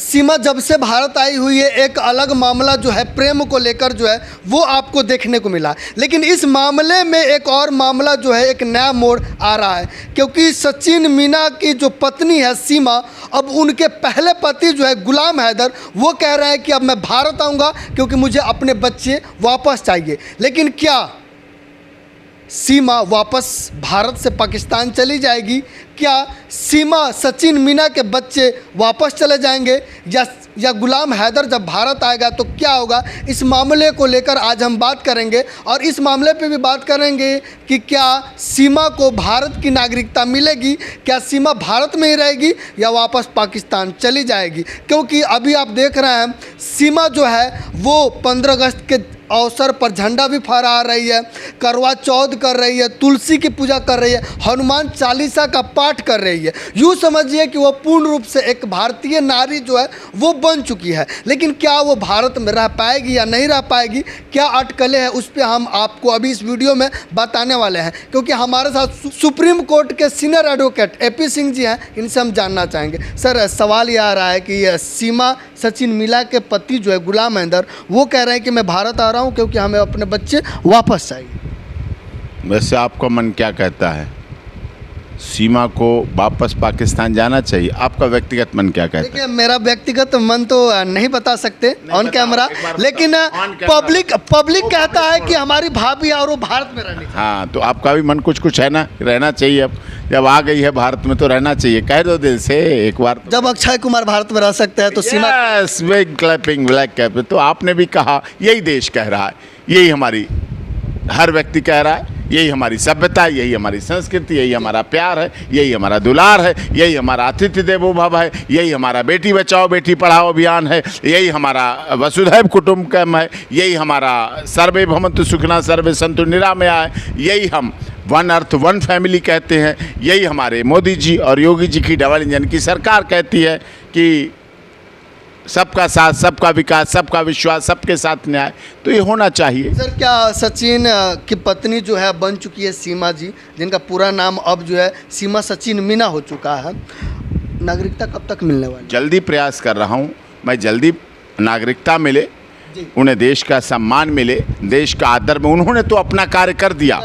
सीमा जब से भारत आई हुई है एक अलग मामला जो है प्रेम को लेकर जो है वो आपको देखने को मिला, लेकिन इस मामले में एक और मामला जो है एक नया मोड़ आ रहा है, क्योंकि सचिन मीना की जो पत्नी है सीमा, अब उनके पहले पति जो है गुलाम हैदर वो कह रहे हैं कि अब मैं भारत आऊँगा क्योंकि मुझे अपने बच्चे वापस चाहिए। लेकिन क्या सीमा वापस भारत से पाकिस्तान चली जाएगी? क्या सीमा सचिन मीना के बच्चे वापस चले जाएंगे या गुलाम हैदर जब भारत आएगा तो क्या होगा? इस मामले को लेकर आज हम बात करेंगे और इस मामले पे भी बात करेंगे कि क्या सीमा को भारत की नागरिकता मिलेगी, क्या सीमा भारत में ही रहेगी या वापस पाकिस्तान चली जाएगी। क्योंकि अभी आप देख रहे हैं सीमा जो है वो 15 अगस्त के अवसर पर झंडा भी फहरा रही है, करवा चौथ कर रही है, तुलसी की पूजा कर रही है, हनुमान चालीसा का पाठ कर रही है। यूँ समझिए कि वो पूर्ण रूप से एक भारतीय नारी जो है वो बन चुकी है। लेकिन क्या वो भारत में रह पाएगी या नहीं रह पाएगी, क्या अटकलें हैं, उस पर हम आपको अभी इस वीडियो में बताने वाले हैं। क्योंकि हमारे साथ सुप्रीम कोर्ट के senior advocate AP Singh ji हैं, इनसे हम जानना चाहेंगे। सर, सवाल ये आ रहा है कि सीमा सचिन मीना के पति जो है गुलाम हैदर वो कह रहे हैं कि मैं भारत आ रहा हूं क्योंकि हमें अपने बच्चे वापस चाहिए। वैसे आपका मन क्या कहता है? सीमा को वापस पाकिस्तान जाना चाहिए? आपका व्यक्तिगत मन क्या कहता है? देखिए, मेरा व्यक्तिगत मन तो नहीं बता सकते ऑन कैमरा, लेकिन पब्लिक कहता है कि हमारी भाभी और वो भारत में रहने। हाँ, तो आपका भी मन कुछ है ना, रहना चाहिए। अब जब आ गई है भारत में तो रहना चाहिए, कह दो दिल से एक बार। जब अक्षय कुमार भारत में रह सकते हैं तो सीमा। Clapping black cap. तो आपने भी कहा, यही देश कह रहा है, यही हमारी हर व्यक्ति कह रहा है, यही हमारी सभ्यता है, यही हमारी संस्कृति, यही हमारा प्यार है, यही हमारा दुलार है, यही हमारा अतिथि देवो भव है, यही हमारा बेटी बचाओ बेटी पढ़ाओ अभियान है, यही हमारा वसुधैव कुटुंबकम है, यही हमारा सर्वे भवन्तु सुखिनः सर्वे सन्तु निरामया है, यही हम वन अर्थ वन फैमिली कहते हैं, यही हमारे मोदी जी और योगी जी की डबल इंजन की सरकार कहती है कि सबका साथ, सबका विकास, सबका विश्वास, सबके साथ न्याय। तो ये होना चाहिए। सर, क्या सचिन की पत्नी जो है बन चुकी है सीमा जी, जिनका पूरा नाम अब जो है सीमा सचिन मीना हो चुका है, नागरिकता कब तक मिलने वाली? जल्दी प्रयास कर रहा हूँ मैं, जल्दी नागरिकता मिले, उन्हें देश का सम्मान मिले, देश का आदर में। उन्होंने तो अपना कार्य कर दिया,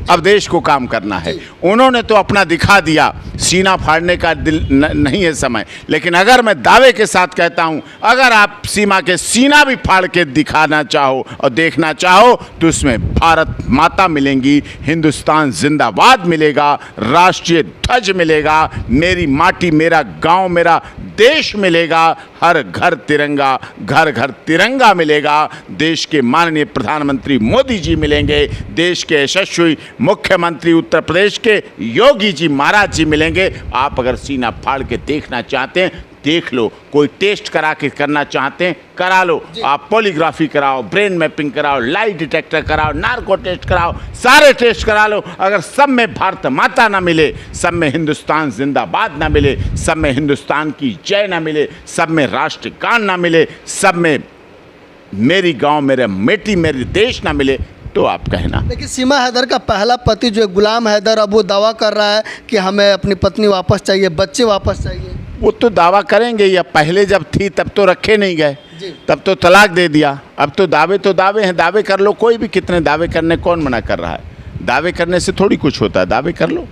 अब देश को काम करना है। उन्होंने तो अपना दिखा दिया, सीना फाड़ने का दिल नहीं है समय। लेकिन अगर मैं दावे के साथ कहता हूं, अगर आप सीमा के सीना भी फाड़ के दिखाना चाहो और देखना चाहो तो उसमें भारत माता मिलेंगी, हिंदुस्तान जिंदाबाद मिलेगा, राष्ट्रीय ध्वज मिलेगा, मेरी माटी मेरा गांव मेरा देश मिलेगा, हर घर तिरंगा, घर घर तिरंगा मिलेगा, देश के माननीय प्रधानमंत्री मोदी जी मिलेंगे, देश के यशस्वी मुख्यमंत्री उत्तर प्रदेश के योगी जी महाराज जी मिलेंगे। आप अगर सीना फाड़ के देखना चाहते हैं देख लो, कोई टेस्ट करा के करना चाहते हैं करा लो, आप पॉलीग्राफी कराओ, ब्रेन मैपिंग कराओ, लाई डिटेक्टर कराओ, नार्को टेस्ट कराओ, सारे टेस्ट करा लो। अगर सब में भारत माता ना मिले, सब में हिंदुस्तान जिंदाबाद ना मिले, सब में हिंदुस्तान की जय ना मिले, सब में राष्ट्रगान ना मिले, सब में मेरी गांव मेरे बेटी मेरे देश ना मिले, तो आप कहना। लेकिन सीमा हैदर का पहला पति जो है गुलाम हैदर, अब वो दावा कर रहा है कि हमें अपनी पत्नी वापस चाहिए, बच्चे वापस चाहिए। वो तो दावा करेंगे, या पहले जब थी तब तो रखे नहीं गए, तब तो तलाक दे दिया। अब तो दावे हैं, दावे कर लो, कोई भी कितने दावे करने, कौन मना कर रहा है? दावे करने से थोड़ी कुछ होता है, दावे कर लो।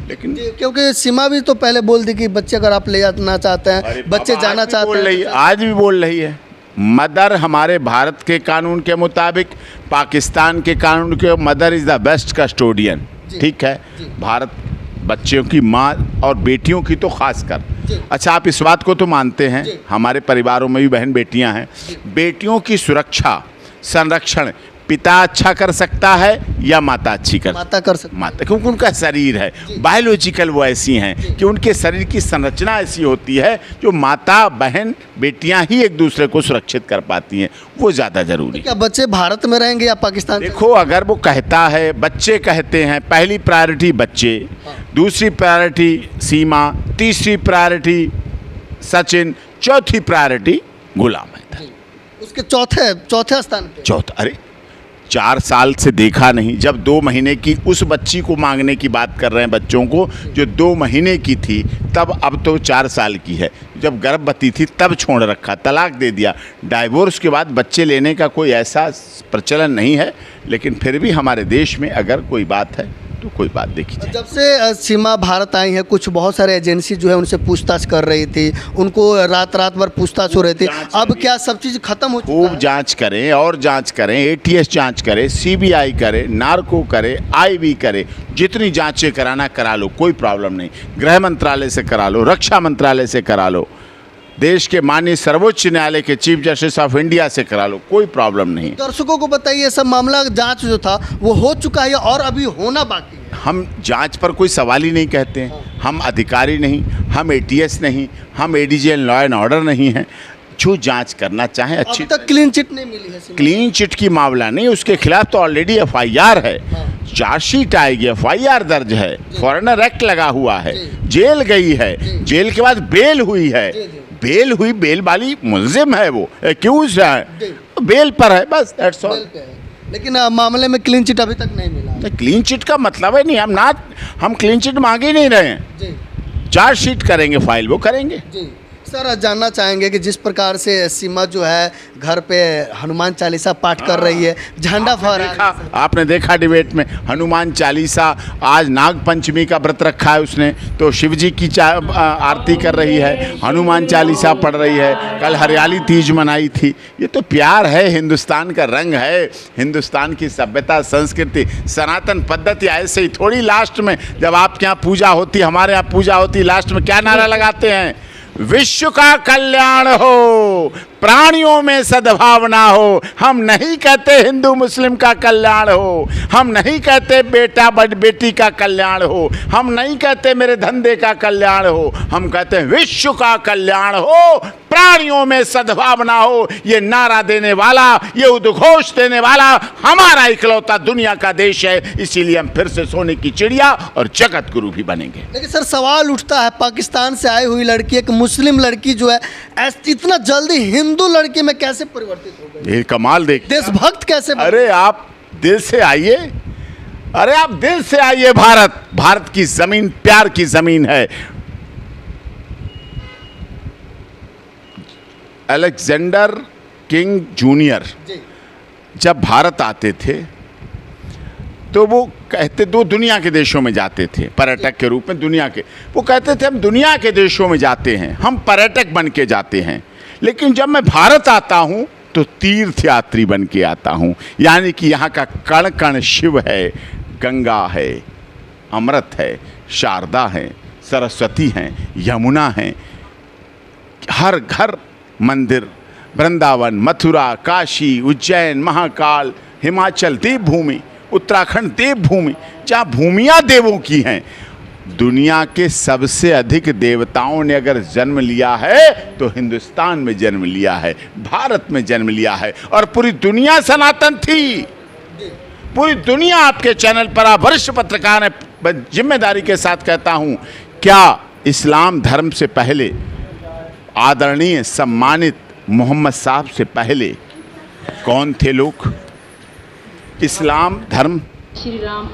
लेकिन क्योंकि सीमा भी तो पहले बोल दी कि बच्चे अगर आप ले जाना चाहते हैं, बच्चे जाना चाहते हैं, आज भी बोल रही है। मदर हमारे भारत के कानून के मुताबिक, पाकिस्तान के कानून के, mother is the best custodian. ठीक है, भारत बच्चों की माँ और बेटियों की तो खास कर। अच्छा, आप इस बात को तो मानते हैं, हमारे परिवारों में भी बहन बेटियां हैं, बेटियों की सुरक्षा संरक्षण पिता अच्छा कर सकता है या माता अच्छी माता कर सकती? माता, क्योंकि उनका शरीर है, बायोलॉजिकल वो ऐसी हैं कि उनके शरीर की संरचना ऐसी होती है जो माता बहन बेटियां ही एक दूसरे को सुरक्षित कर पाती हैं, वो ज़्यादा जरूरी। क्या बच्चे भारत में रहेंगे या पाकिस्तान? देखो, अगर वो कहता है, बच्चे कहते हैं, पहली प्रायोरिटी बच्चे, दूसरी प्रायोरिटी सीमा, तीसरी प्रायोरिटी सचिन, चौथी प्रायोरिटी गुलाम हैदर। उसके चौथे स्थान पे? चौथा, अरे 4 साल से देखा नहीं। जब 2 महीने की उस बच्ची को मांगने की बात कर रहे हैं, बच्चों को जो 2 महीने की थी तब, अब तो 4 साल की है। जब गर्भवती थी तब छोड़ रखा, तलाक दे दिया। डाइवोर्स के बाद बच्चे लेने का कोई ऐसा प्रचलन नहीं है, लेकिन फिर भी हमारे देश में अगर कोई बात है तो कोई बात देखी जाए। जब से सीमा भारत आई है, कुछ बहुत सारे एजेंसी जो है उनसे पूछताछ कर रही थी, उनको रात भर पूछताछ हो रही थी। अब क्या सब चीज़ खत्म हो चुका खूब है? जांच करें और जांच करें, एटीएस जांच करें, सीबीआई करे, नार्को करे, आईबी करे, जितनी जांचें कराना करा लो, कोई प्रॉब्लम नहीं। गृह मंत्रालय से करा लो, रक्षा मंत्रालय से करा लो, देश के माननीय सर्वोच्च न्यायालय के चीफ जस्टिस ऑफ इंडिया से करा लो, कोई प्रॉब्लम नहीं। दर्शकों को बताइए, सब मामला जांच जो था वो हो चुका है और अभी होना बाकी है? हम जांच पर कोई सवाल ही नहीं कहते हैं। हम अधिकारी नहीं, हम एटीएस नहीं, हम एडीजे लॉ एंड ऑर्डर नहीं हैं। जो जांच करना चाहें अच्छी। अभी तक क्लीन चिट नहीं मिली है? क्लीन चिट की मामला नहीं, उसके खिलाफ तो ऑलरेडी एफआईआर है, चार्जशीट आएगी, एफआईआर दर्ज है, फॉरेनर एक्ट लगा हुआ है, जेल गई है, जेल के बाद बेल हुई है, बेल हुई, बेल वाली मुलजिम है, वो एक्यूज है, बेल पर है, बस दैट्स ऑल। लेकिन मामले में क्लीन चिट अभी तक नहीं मिला। क्लीन चिट का मतलब है नहीं, हम क्लीन चिट मांगे ही नहीं रहे हैं। चार्जशीट करेंगे, फाइल वो करेंगे। सर, जानना चाहेंगे कि जिस प्रकार से सीमा जो है घर पे हनुमान चालीसा पाठ कर रही है, झंडा फहरा, आपने देखा डिबेट में हनुमान चालीसा, आज नाग पंचमी का व्रत रखा है उसने, तो शिव जी की आरती कर रही है, हनुमान चालीसा पढ़ रही है, कल हरियाली तीज मनाई थी। ये तो प्यार है, हिंदुस्तान का रंग है, हिंदुस्तान की सभ्यता, संस्कृति, सनातन पद्धति। ऐसे ही थोड़ी लास्ट में जब आपके यहाँ पूजा होती, हमारे यहाँ पूजा होती, लास्ट में क्या नारा लगाते हैं? विश्व का कल्याण हो, प्राणियों में सद्भावना हो। हम नहीं कहते हिंदू मुस्लिम का कल्याण हो, हम नहीं कहते बेटा बेटी का कल्याण हो, हम नहीं कहते मेरे धंधे का कल्याण हो, हम कहते हैं विश्व का कल्याण हो, प्राणियों में सद्भावना हो। ये नारा देने वाला, ये उद्घोष देने वाला हमारा इकलौता दुनिया का देश है। इसीलिए हम फिर से सोने की चिड़िया और जगत गुरु भी बनेंगे। लेकिन सर, सवाल उठता है, पाकिस्तान से आई हुई लड़की, एक मुस्लिम लड़की जो है, इतना जल्दी हिंदू लड़की में कैसे परिवर्तित हो गई? ये कमाल देख, देशभक्त कैसे बन? अरे आप दिल से आइए, अरे आप दिल से आइए। भारत की जमीन प्यार की जमीन है। अलेक्जेंडर किंग जूनियर जब भारत आते थे तो वो कहते, दो दुनिया के देशों में जाते थे पर्यटक के रूप में, दुनिया के, वो कहते थे हम दुनिया के देशों में जाते हैं, हम पर्यटक बन के जाते हैं, लेकिन जब मैं भारत आता हूँ तो तीर्थ यात्री बन के आता हूँ। यानी कि यहाँ का कण कण शिव है, गंगा है, अमृत है, शारदा है, सरस्वती हैं, यमुना हैं, हर घर मंदिर, वृंदावन, मथुरा, काशी, उज्जैन, महाकाल, हिमाचल देवभूमि, उत्तराखंड देवभूमि, जहाँ भूमियाँ देवों की हैं। दुनिया के सबसे अधिक देवताओं ने अगर जन्म लिया है तो हिंदुस्तान में जन्म लिया है, भारत में जन्म लिया है, और पूरी दुनिया सनातन थी। पूरी दुनिया आपके चैनल पर, आप वरिष्ठ पत्रकार हैं, जिम्मेदारी के साथ कहता हूं, क्या इस्लाम धर्म से पहले आदरणीय सम्मानित मोहम्मद साहब से पहले कौन थे लोग? इस्लाम धर्म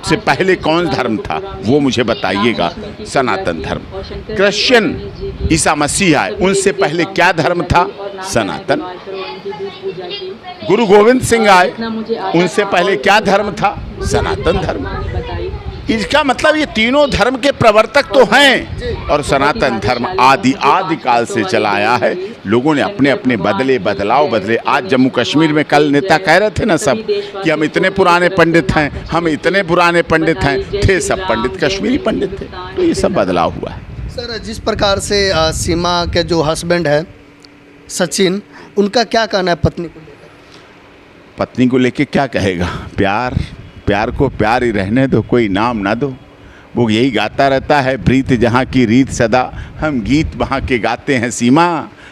से पहले कौन धर्म था वो मुझे बताइएगा। सनातन धर्म। क्रिश्चियन ईसा मसीह आए, उनसे पहले क्या धर्म था? सनातन। गुरु गोविंद सिंह आए, उनसे पहले क्या धर्म था? सनातन धर्म। इसका मतलब ये तीनों धर्म के प्रवर्तक तो हैं, और सनातन धर्म आदि काल से चला आया है। लोगों ने अपने अपने बदलाव बदले। आज जम्मू कश्मीर में कल नेता कह रहे थे ना सब कि हम इतने पुराने पंडित हैं, हम इतने पुराने पंडित हैं, थे सब पंडित कश्मीरी पंडित थे। तो ये सब बदलाव हुआ है। सर, जिस प्रकार से सीमा के जो हस्बैंड है सचिन, उनका क्या कहना है पत्नी को लेकर? पत्नी को लेके क्या कहेगा? प्यार को प्यार ही रहने दो, कोई नाम ना दो। वो यही गाता रहता है, प्रीत जहाँ की रीत सदा, हम गीत वहाँ के गाते हैं। सीमा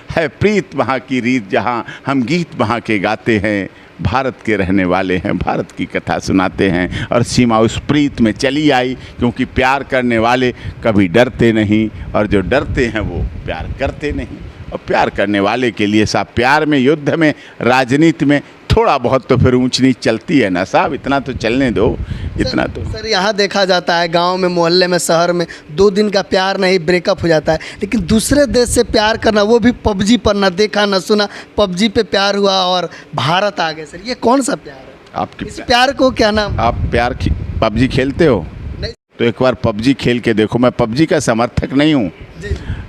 है प्रीत वहाँ की रीत जहाँ, हम गीत वहाँ के गाते हैं। भारत के रहने वाले हैं, भारत की कथा सुनाते हैं। और सीमा उस प्रीत में चली आई, क्योंकि प्यार करने वाले कभी डरते नहीं, और जो डरते हैं वो प्यार करते नहीं। और प्यार करने वाले के लिए साहब, प्यार में, युद्ध में, राजनीति में थोड़ा बहुत तो फिर ऊंच नीच चलती है ना साहब, इतना तो चलने दो, इतना तो। सर यहाँ देखा जाता है गांव में, मोहल्ले में, शहर में 2 दिन का प्यार नहीं ब्रेकअप हो जाता है, लेकिन दूसरे देश से प्यार करना, वो भी पबजी पर, ना देखा ना सुना, पबजी पे प्यार हुआ और भारत आ गए। सर ये कौन सा प्यार है? आपकी इस प्यार को क्या नाम? आप पबजी खेलते हो नहीं। तो एक बार पबजी खेल के देखो। मैं पबजी का समर्थक नहीं हूँ,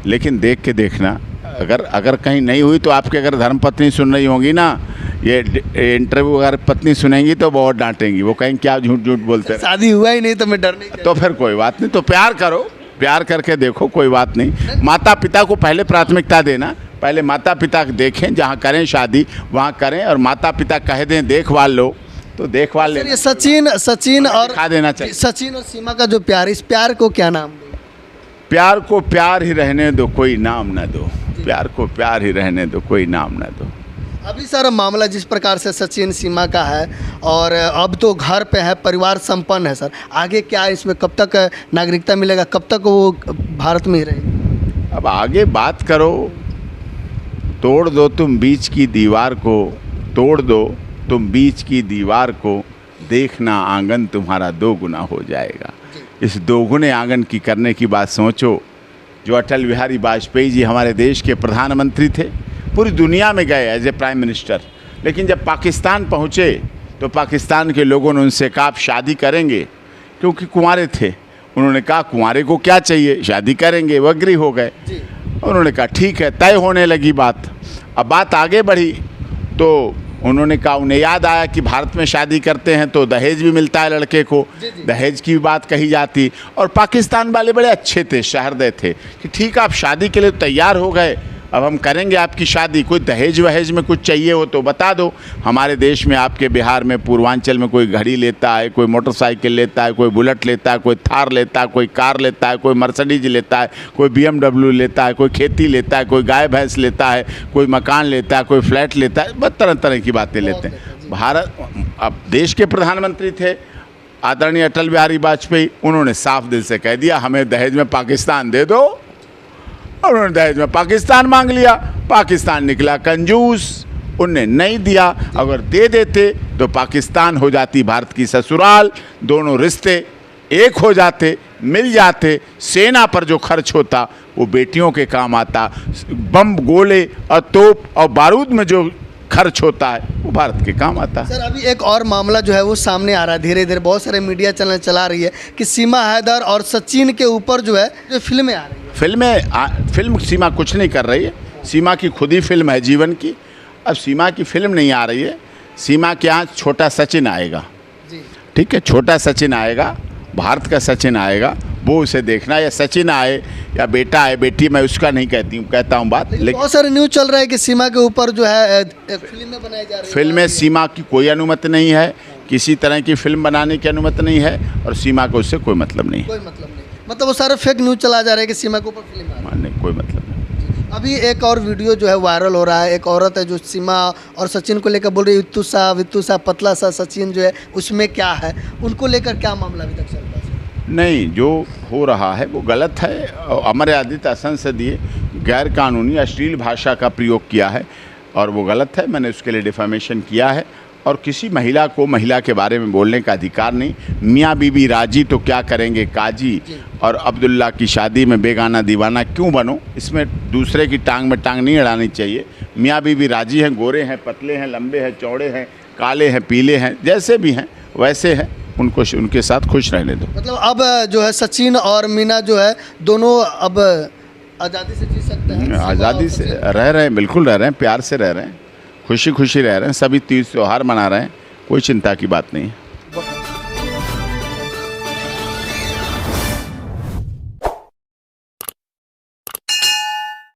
लेकिन देख के देखना। अगर कहीं नहीं हुई तो आपके अगर धर्मपत्नी सुन रही होंगी ना, ये इंटरव्यू अगर पत्नी सुनेंगी तो बहुत डांटेंगी, वो कहेंगे क्या झूठ झूठ बोलते हैं। शादी हुआ ही नहीं तो मैं डर नहीं। तो फिर कोई बात नहीं, तो प्यार करो, प्यार करके देखो, कोई बात नहीं। माता पिता को पहले प्राथमिकता देना, पहले माता पिता देखें, जहाँ करें शादी वहाँ करें, और माता पिता कह दें देखभाल लो तो देखभाल ले। ये सचिन और दिखा देना चाहिए। सचिन और सीमा का जो प्यार, इस प्यार को क्या नाम दो? प्यार को प्यार ही रहने दो, कोई नाम ना दो। प्यार को प्यार ही रहने दो, कोई नाम ना दो। अभी सर मामला जिस प्रकार से सचिन सीमा का है, और अब तो घर पे है, परिवार संपन्न है, सर आगे क्या है इसमें? कब तक नागरिकता मिलेगा? कब तक वो भारत में ही रहेगी? अब आगे बात करो। तोड़ दो तुम बीच की दीवार को, तोड़ दो तुम बीच की दीवार को, देखना आंगन तुम्हारा 2 गुना हो जाएगा। इस 2 गुने आंगन की करने की बात सोचो। जो अटल बिहारी वाजपेयी जी हमारे देश के प्रधानमंत्री थे, पूरी दुनिया में गए एज ए प्राइम मिनिस्टर, लेकिन जब पाकिस्तान पहुँचे तो पाकिस्तान के लोगों ने उनसे कहा आप शादी करेंगे, क्योंकि कुंवारे थे। उन्होंने कहा कुंवारे को क्या चाहिए, शादी करेंगे। वो एग्री हो गए। उन्होंने कहा ठीक है, तय होने लगी बात। अब बात आगे बढ़ी तो उन्होंने कहा, उन्हें याद आया कि भारत में शादी करते हैं तो दहेज भी मिलता है लड़के को, दहेज की भी बात कही जाती। और पाकिस्तान वाले बड़े अच्छे थे, सहृदय थे कि ठीक है आप शादी के लिए तैयार हो गए, अब हम करेंगे आपकी शादी, कोई दहेज वहेज में कुछ चाहिए हो तो बता दो। हमारे देश में, आपके बिहार में, पूर्वांचल में कोई घड़ी लेता है, कोई मोटरसाइकिल लेता है, कोई बुलेट लेता है, कोई थार लेता है, कोई कार लेता है, कोई मर्सिडीज लेता है, कोई BMW लेता है, कोई खेती लेता है, कोई गाय भैंस लेता है, कोई मकान लेता है, कोई फ्लैट लेता है, बहुत तरह तरह की बातें लेते हैं। भारत अब देश के प्रधानमंत्री थे आदरणीय अटल बिहारी वाजपेयी, उन्होंने साफ दिल से कह दिया हमें दहेज में पाकिस्तान दे दो। उन्होंने दहेज में पाकिस्तान मांग लिया। पाकिस्तान निकला कंजूस, उनने नहीं दिया। अगर दे देते तो पाकिस्तान हो जाती भारत की ससुराल, दोनों रिश्ते एक हो जाते, मिल जाते। सेना पर जो खर्च होता वो बेटियों के काम आता, बम गोले और तोप और बारूद में जो खर्च होता है वो भारत के काम आता है। सर अभी एक और मामला जो है वो सामने आ रहा है, धीरे धीरे बहुत सारे मीडिया चैनल चला रही है कि सीमा हैदर और सचिन के ऊपर जो है जो फिल्में आ रही है। फिल्म सीमा कुछ नहीं कर रही है। सीमा की खुद ही फिल्म है जीवन की। अब सीमा की फिल्म नहीं आ रही है, सीमा के यहाँ छोटा सचिन आएगा। ठीक है, छोटा सचिन आएगा, भारत का सचिन आएगा, वो उसे देखना। या सचिन आए या बेटा आए बेटी, मैं उसका नहीं कहता हूँ बात। लेकिन बहुत सारे न्यूज़ चल रहा है कि सीमा के ऊपर जो है फिल्में बनाई जा रही है। फिल्म में सीमा की कोई अनुमति नहीं है, किसी तरह की फिल्म बनाने की अनुमति नहीं है, और सीमा को उससे कोई मतलब नहीं है। कोई मतलब नहीं, मतलब वो सारे फेक न्यूज़ चला जा रहा है कि सीमा के ऊपर फिल्म आ रही है। नहीं, कोई मतलब नहीं। अभी एक और वीडियो जो है वायरल हो रहा है, एक औरत है जो सीमा और सचिन को लेकर बोल रही है वित्तू सा पतला सा सचिन जो है उसमें क्या है, उनको लेकर क्या मामला अभी तक चल रहा है? नहीं, जो हो रहा है वो गलत है। अमर्यादित असंसदीय गैर कानूनी अश्लील भाषा का प्रयोग किया है और वो गलत है। मैंने उसके लिए डिफेमेशन किया है, और किसी महिला को महिला के बारे में बोलने का अधिकार नहीं। मियाँ बीबी राजी तो क्या करेंगे काजी, और अब्दुल्ला की शादी में बेगाना दीवाना क्यों बनो, इसमें दूसरे की टांग में टांग नहीं अड़ानी चाहिए। मियाँ बीबी राजी हैं, गोरे हैं, पतले हैं, लंबे हैं, चौड़े हैं, काले हैं, पीले हैं, जैसे भी हैं वैसे हैं, उनको उनके साथ खुश रहने दो। मतलब अब जो है सचिन और मीना जो है दोनों अब आज़ादी से जी सकते हैं, आज़ादी से रह रहे हैं, बिल्कुल रह रहे हैं, प्यार से रह रहे हैं, खुशी खुशी रह रहे हैं, सभी तीज त्यौहार मना रहे हैं, कोई चिंता की बात नहीं है।